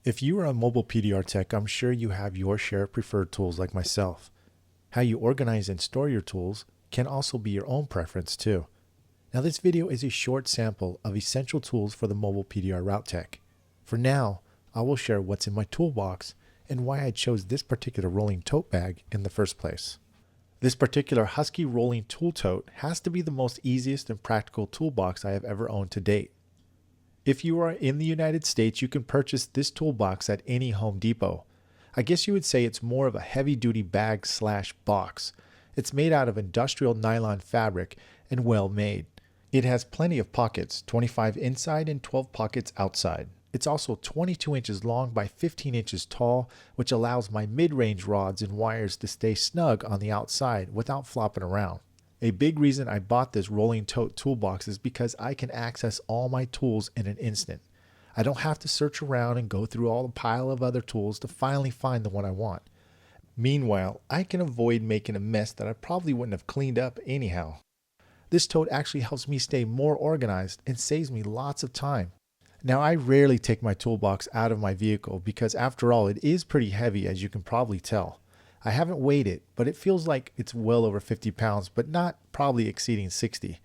If you are a mobile PDR tech, I'm sure you have your share of preferred tools like myself. How you organize and store your tools can also be your own preference too. Now this video is a short sample of essential tools for the mobile PDR route tech. For now, I will share what's in my toolbox and why I chose this particular rolling tote bag in the first place. This particular Husky rolling tool tote has to be the most easiest and practical toolbox I have ever owned to date. If you are in the United States, you can purchase this toolbox at any Home Depot. I guess you would say it's more of a heavy-duty bag/box. It's made out of industrial nylon fabric and well made. It has plenty of pockets, 25 inside and 12 pockets outside. It's also 22 inches long by 15 inches tall, which allows my mid-range rods and wires to stay snug on the outside without flopping around. A big reason I bought this rolling tote toolbox is because I can access all my tools in an instant. I don't have to search around and go through all the pile of other tools to finally find the one I want. Meanwhile, I can avoid making a mess that I probably wouldn't have cleaned up anyhow. This tote actually helps me stay more organized and saves me lots of time. Now, I rarely take my toolbox out of my vehicle because after all, it is pretty heavy, as you can probably tell. I haven't weighed it, but it feels like it's well over 50 pounds, but not probably exceeding 60.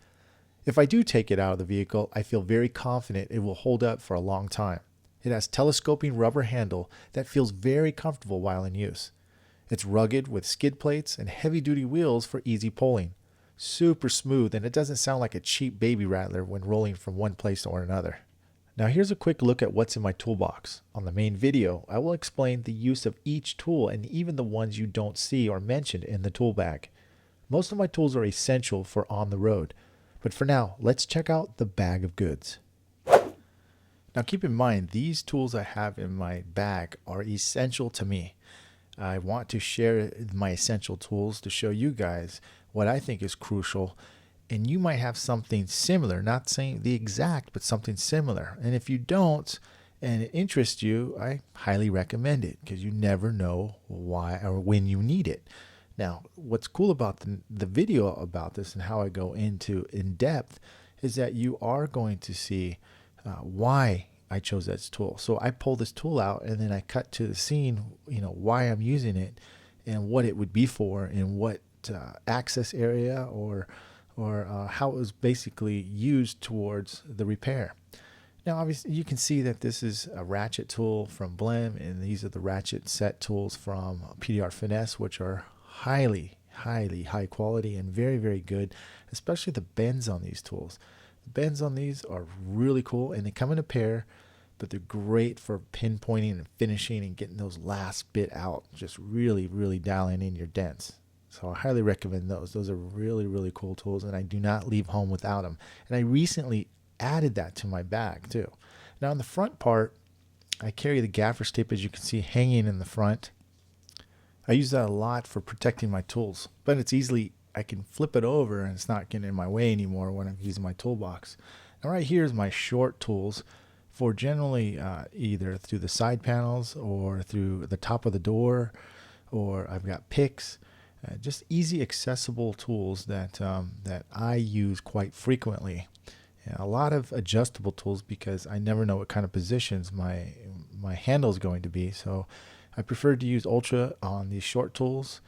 If I do take it out of the vehicle, I feel very confident it will hold up for a long time. It has telescoping rubber handle that feels very comfortable while in use. It's rugged with skid plates and heavy-duty wheels for easy pulling. Super smooth, and it doesn't sound like a cheap baby rattler when rolling from one place or another. Now here's a quick look at what's in my toolbox. On the main video, I will explain the use of each tool and even the ones you don't see or mentioned in the tool bag. Most of my tools are essential for on the road, but for now, let's check out the bag of goods. Now keep in mind, these tools I have in my bag are essential to me. I want to share my essential tools to show you guys what I think is crucial. And you might have something similar, not saying the exact, but something similar. And if you don't, and it interests you, I highly recommend it because you never know why or when you need it. Now, what's cool about the video about this and how I go into in depth is that you are going to see why I chose that tool. So I pull this tool out and then I cut to the scene, why I'm using it and what it would be for and what access area or how it was basically used towards the repair. Now, obviously, you can see that this is a ratchet tool from Blem, and these are the ratchet set tools from PDR Finesse, which are highly high quality and very, very good, especially the bends on these tools. The bends on these are really cool, and they come in a pair, but they're great for pinpointing and finishing and getting those last bit out, just really, really dialing in your dents. So I highly recommend those. Those are really, really cool tools, and I do not leave home without them. And I recently added that to my bag too. Now on the front part, I carry the gaffer's tape, as you can see, hanging in the front. I use that a lot for protecting my tools, but I can flip it over and it's not getting in my way anymore when I'm using my toolbox. Now right here is my short tools for generally either through the side panels or through the top of the door, or I've got picks. Just easy, accessible tools that I use quite frequently. And a lot of adjustable tools because I never know what kind of positions my handle is going to be. So I prefer to use Ultra on these short tools,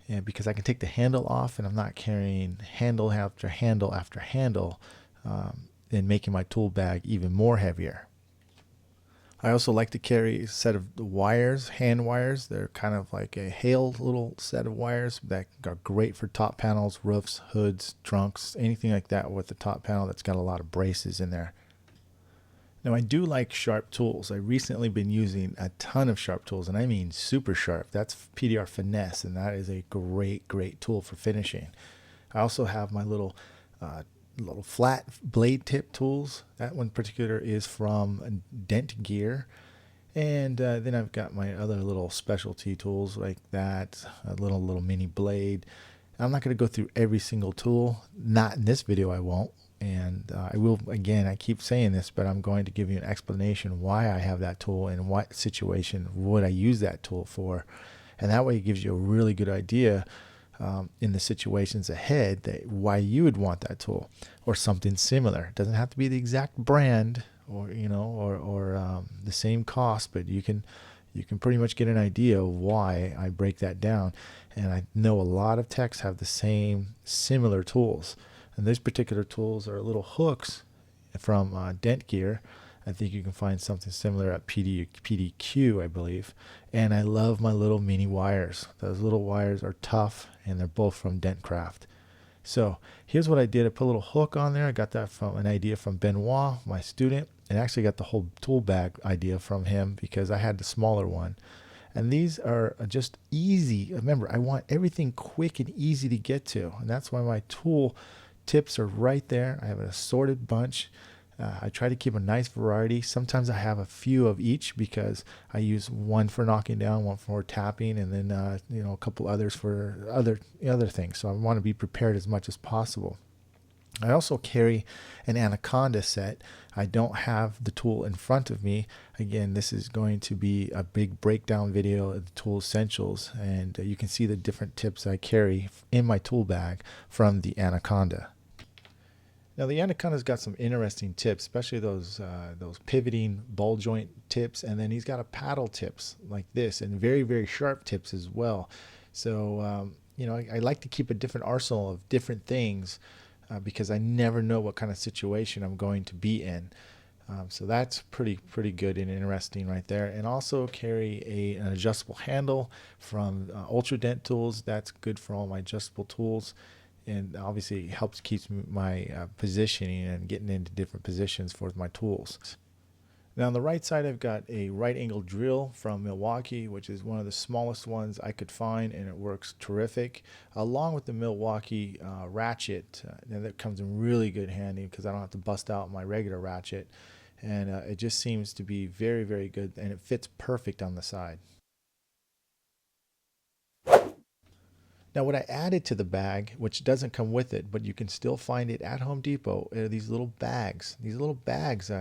and because I can take the handle off and I'm not carrying handle after handle after handle, and making my tool bag even more heavier. I also like to carry a set of wires, hand wires. They're kind of like a hail little set of wires that are great for top panels, roofs, hoods, trunks, anything like that with the top panel that's got a lot of braces in there. Now I do like sharp tools. I've recently been using a ton of sharp tools, and I mean super sharp. That's PDR Finesse, and that is a great tool for finishing. I also have my little flat blade tip tools. That one in particular is from Dent gear, and then I've got my other little specialty tools like that, a little mini blade. I'm not going to go through every single tool, not in this video. I won't, and I will. Again, I keep saying this, but I'm going to give you an explanation why I have that tool and what situation would I use that tool for, and that way it gives you a really good idea in the situations ahead that why you would want that tool or something similar. It doesn't have to be the exact brand or the same cost, but you can pretty much get an idea of why I break that down. And I know a lot of techs have the same similar tools, and these particular tools are little hooks from Dent gear. I think you can find something similar at PDQ, I believe. And I love my little mini wires. Those little wires are tough, and they're both from Dentcraft. So here's what I did. I put a little hook on there. I got that from an idea from Benoit, my student, and actually got the whole tool bag idea from him because I had the smaller one. And these are just easy. Remember, I want everything quick and easy to get to, and that's why my tool tips are right there. I have an assorted bunch. I try to keep a nice variety. Sometimes I have a few of each because I use one for knocking down, one for tapping, and then a couple others for other things. So I want to be prepared as much as possible. I also carry an Anaconda set. I don't have the tool in front of me. Again, this is going to be a big breakdown video of the tool essentials, and you can see the different tips I carry in my tool bag from the Anaconda. Now the Anaconda's got some interesting tips, especially those pivoting ball joint tips, and then he's got a paddle tips like this, and very, very sharp tips as well. So I like to keep a different arsenal of different things because I never know what kind of situation I'm going to be in. So that's pretty good and interesting right there. And also carry an adjustable handle from Ultra Dent Tools. That's good for all my adjustable tools. And obviously it helps keep my positioning and getting into different positions for my tools. Now on the right side, I've got a right angle drill from Milwaukee, which is one of the smallest ones I could find, and it works terrific, along with the Milwaukee ratchet. And that comes in really good handy because I don't have to bust out my regular ratchet, and it just seems to be very, very good, and it fits perfect on the side. Now what I added to the bag, which doesn't come with it, but you can still find it at Home Depot, are these little bags. These little bags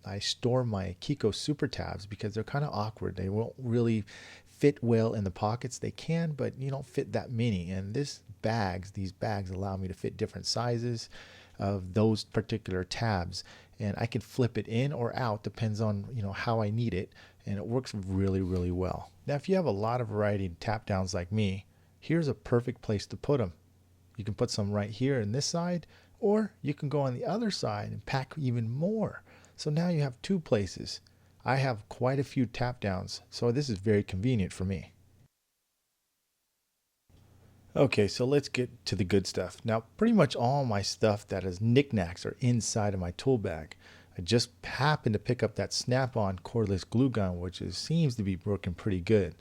I store my Kiko Super Tabs because they're kind of awkward. They won't really fit well in the pockets. They can, but you don't fit that many. And these bags allow me to fit different sizes of those particular tabs. And I can flip it in or out, depends on how I need it. And it works really, really well. Now if you have a lot of variety of tap downs like me, here's a perfect place to put them. You can put some right here in this side, or you can go on the other side and pack even more. So now you have two places. I have quite a few tap downs, so this is very convenient for me. Okay, so let's get to the good stuff. Now, pretty much all my stuff that is knickknacks are inside of my tool bag. I just happened to pick up that snap-on cordless glue gun, which seems to be working pretty good.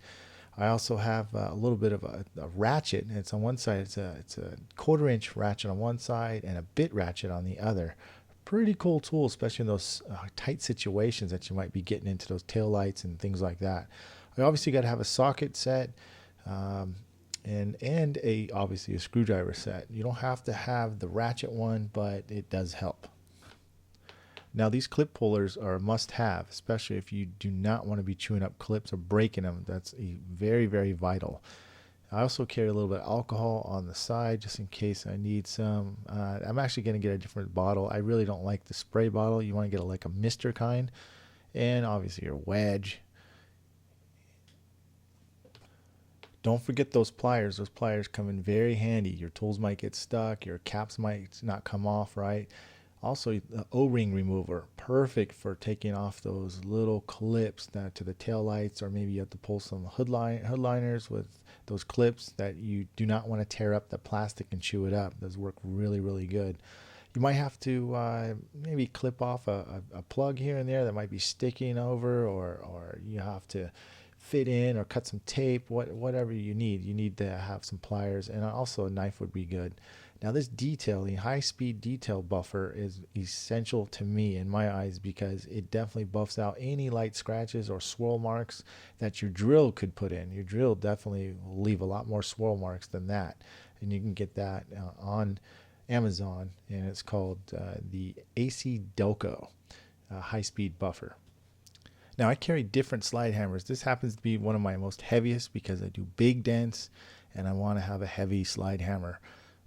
I also have a little bit of a ratchet, and it's on one side. It's a 1/4-inch ratchet on one side and a bit ratchet on the other. Pretty cool tool, especially in those tight situations that you might be getting into, those tail lights and things like that. I obviously got to have a socket set and obviously a screwdriver set. You don't have to have the ratchet one, but it does help. Now these clip pullers are a must-have, especially if you do not want to be chewing up clips or breaking them. That's very, very vital. I also carry a little bit of alcohol on the side just in case I need some. I'm actually going to get a different bottle. I really don't like the spray bottle. You want to get like a mister kind. And obviously your wedge. Don't forget those pliers. Those pliers come in very handy. Your tools might get stuck. Your caps might not come off right. Also, the O-ring remover, perfect for taking off those little clips to the tail lights, or maybe you have to pull some hoodliners with those clips that you do not want to tear up the plastic and chew it up. Those work really, really good. You might have to maybe clip off a plug here and there that might be sticking over, or you have to fit in or cut some tape, whatever you need. You need to have some pliers, and also a knife would be good. Now this detailing, high-speed detail buffer is essential to me in my eyes because it definitely buffs out any light scratches or swirl marks that your drill could put in. Your drill definitely will leave a lot more swirl marks than that. And you can get that on Amazon, and it's called the AC Delco high-speed buffer. Now I carry different slide hammers. This happens to be one of my most heaviest because I do big dents and I want to have a heavy slide hammer.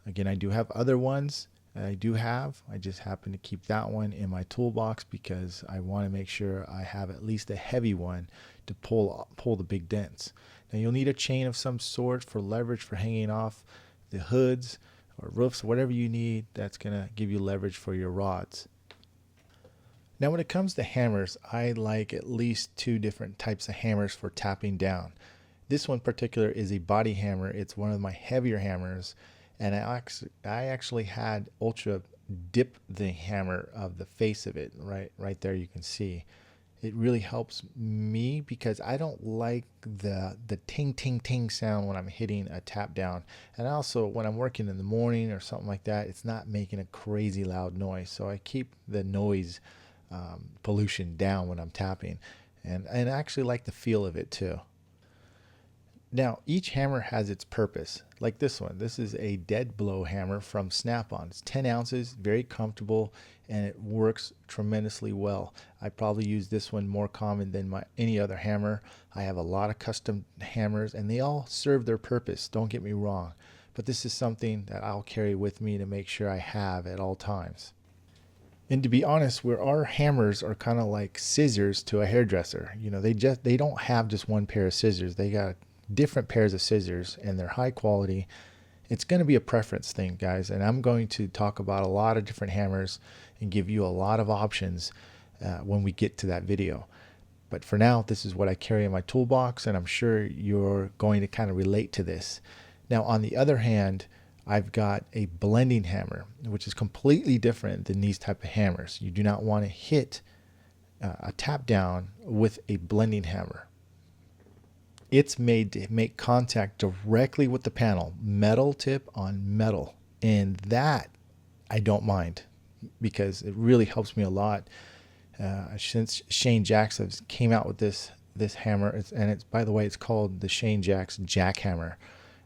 Again, I do have other ones I do have. I just happen to keep that one in my toolbox because I want to make sure I have at least a heavy one to pull the big dents. Now you'll need a chain of some sort for leverage for hanging off the hoods or roofs, whatever you need that's going to give you leverage for your rods. Now when it comes to hammers, I like at least 2 different types of hammers for tapping down. This one in particular is a body hammer. It's one of my heavier hammers, and I actually had Ultra dip the hammer of the face of it right there. You can see it really helps me because I don't like the ting ting ting sound when I'm hitting a tap down, and also when I'm working in the morning or something like that, it's not making a crazy loud noise, so I keep the noise pollution down when I'm tapping, and I actually like the feel of it too. Now each hammer has its purpose. Like this one, this is a dead blow hammer from Snap-on. It's 10 ounces, very comfortable, and it works tremendously well. I probably use this one more common than any other hammer. I have a lot of custom hammers and they all serve their purpose, don't get me wrong, but this is something that I'll carry with me to make sure I have at all times. And to be honest, where our hammers are kind of like scissors to a hairdresser. You know, they don't have just one pair of scissors. They got different pairs of scissors and they're high quality. It's going to be a preference thing, guys, and I'm going to talk about a lot of different hammers and give you a lot of options when we get to that video. But for now, this is what I carry in my toolbox, and I'm sure you're going to kind of relate to this. Now on the other hand, I've got a blending hammer, which is completely different than these type of hammers. You do not want to hit a tap down with a blending hammer. It's made to make contact directly with the panel, metal tip on metal, and that I don't mind because it really helps me a lot. Since Shane Jacks came out with this hammer, it's by the way, it's called the Shane Jacks Jackhammer.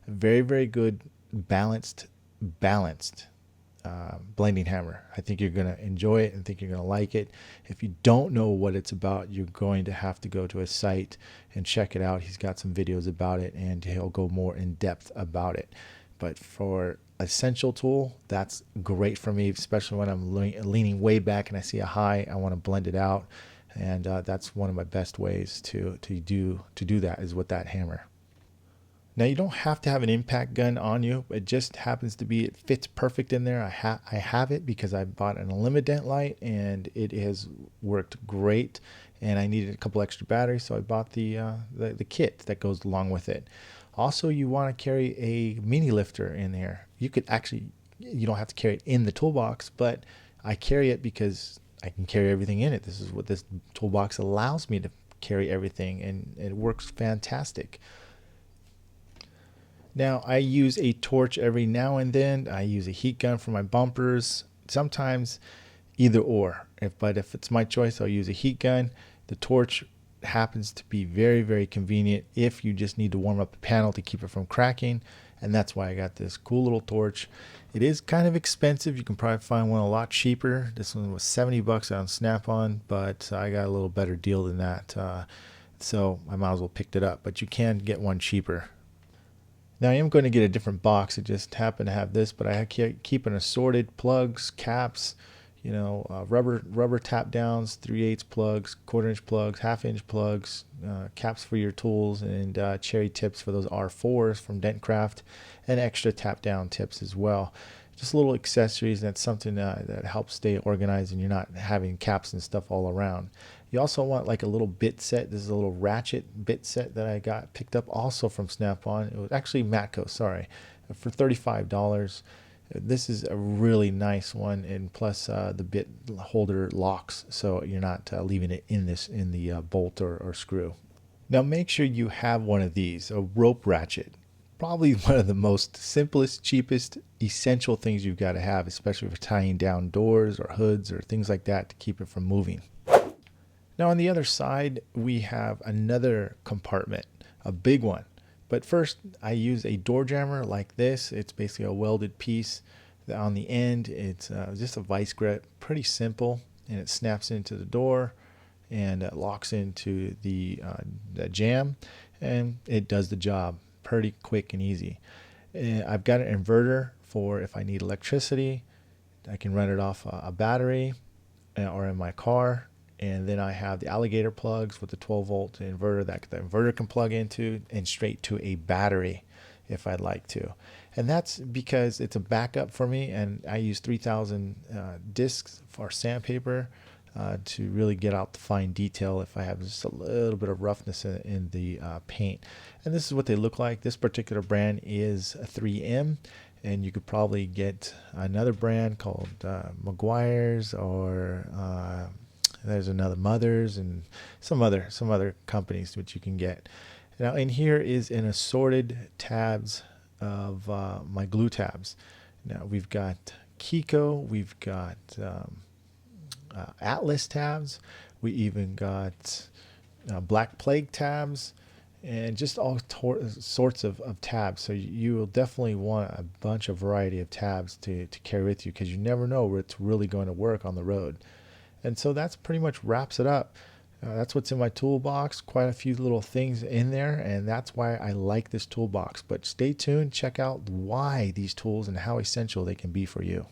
Very, very good balanced blending hammer. I think you're going to enjoy it and think you're going to like it. If you don't know what it's about, you're going to have to go to his site and check it out. He's got some videos about it and he'll go more in depth about it. But for essential tool, that's great for me, especially when I'm leaning way back and I see a high, I want to blend it out, and that's one of my best ways to do that is with that hammer. Now you don't have to have an impact gun on you. It just happens to be, it fits perfect in there. I have it because I bought an Dent light and it has worked great, and I needed a couple extra batteries, so I bought the kit that goes along with it. Also, you want to carry a mini lifter in there. You don't have to carry it in the toolbox, but I carry it because I can carry everything in it. This is what this toolbox allows me to carry everything, and it works fantastic. Now I use a torch every now and then. I use a heat gun for my bumpers. Sometimes either or. But if it's my choice, I'll use a heat gun. The torch happens to be very, very convenient if you just need to warm up the panel to keep it from cracking, and that's why I got this cool little torch. It is kind of expensive. You can probably find one a lot cheaper. This one was 70 bucks on Snap-on, but I got a little better deal than that, so I might as well picked it up. But you can get one cheaper. Now I am going to get a different box. It just happened to have this, but I keep an assorted plugs, caps, rubber tap downs, 3/8 plugs, 1/4 plugs, 1/2 plugs, caps for your tools, and cherry tips for those R4s from Dent, and extra tap down tips as well. Just little accessories. That's something that helps stay organized and you're not having caps and stuff all around. You also want like a little bit set. This is a little ratchet bit set that I picked up also from Snap-on. It was actually Matco, sorry, for $35. This is a really nice one, and plus the bit holder locks, so you're not leaving it in the bolt or screw. Now make sure you have one of these, a rope ratchet. Probably one of the most simplest, cheapest, essential things you've got to have, especially for tying down doors or hoods or things like that to keep it from moving. Now on the other side, we have another compartment, a big one. But first, I use a door jammer like this. It's basically a welded piece. On the end, it's just a vice grip, pretty simple, and it snaps into the door and locks into the jamb, and it does the job pretty quick and easy. I've got an inverter for if I need electricity, I can run it off a battery or in my car. And then I have the alligator plugs with the 12-volt inverter that the inverter can plug into and straight to a battery if I'd like to. And that's because it's a backup for me, and I use 3000 discs for sandpaper to really get out the fine detail if I have just a little bit of roughness in the paint. And this is what they look like. This particular brand is a 3M, and you could probably get another brand called Meguiar's, or there's another Mother's, and some other companies which you can get. Now in here is an assorted tabs of my glue tabs. Now we've got Kiko, we've got Atlas tabs, we even got Black Plague tabs, and just all sorts of tabs. So you will definitely want a bunch of variety of tabs to carry with you, because you never know where it's really going to work on the road. And so that's pretty much wraps it up. That's what's in my toolbox. Quite a few little things in there, and that's why I like this toolbox. But stay tuned, check out why these tools and how essential they can be for you.